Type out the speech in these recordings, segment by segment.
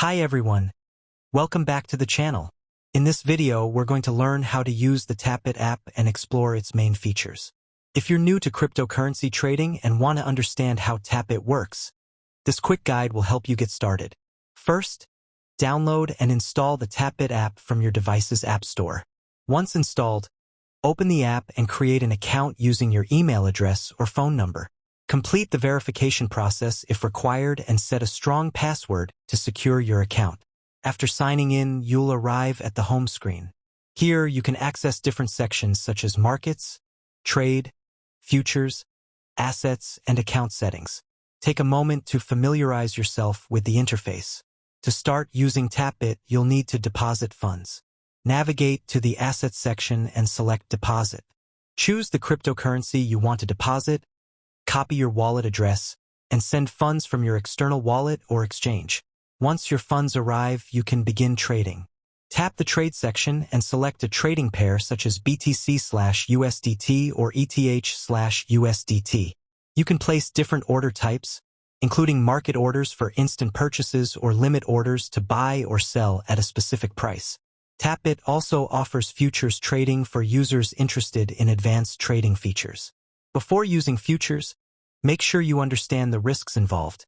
Hi everyone, welcome back to the channel. In this video, we're going to learn how to use the Tapbit app and explore its main features. If you're new to cryptocurrency trading and want to understand how Tapbit works, this quick guide will help you get started. First, download and install the Tapbit app from your device's app store. Once installed, open the app and create an account using your email address or phone number. Complete the verification process if required and set a strong password to secure your account. After signing in, you'll arrive at the home screen. Here, you can access different sections such as markets, trade, futures, assets, and account settings. Take a moment to familiarize yourself with the interface. To start using Tapbit, you'll need to deposit funds. Navigate to the Assets section and select Deposit. Choose the cryptocurrency you want to deposit, copy your wallet address, and send funds from your external wallet or exchange. Once your funds arrive, you can begin trading. Tap the Trade section and select a trading pair such as BTC/USDT or ETH/USDT. You can place different order types, including market orders for instant purchases or limit orders to buy or sell at a specific price. Tapbit also offers futures trading for users interested in advanced trading features. Before using futures, make sure you understand the risks involved,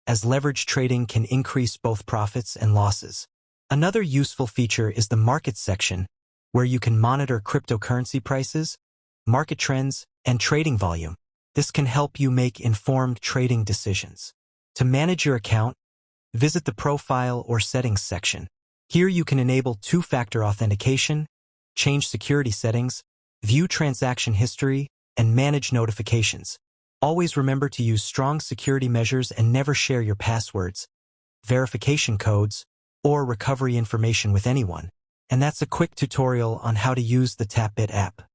as leverage trading can increase both profits and losses. Another useful feature is the Markets section, where you can monitor cryptocurrency prices, market trends, and trading volume. This can help you make informed trading decisions. To manage your account, visit the Profile or Settings section. Here you can enable two-factor authentication, change security settings, view transaction history, and manage notifications. Always remember to use strong security measures and never share your passwords, verification codes, or recovery information with anyone. And that's a quick tutorial on how to use the Tapbit app.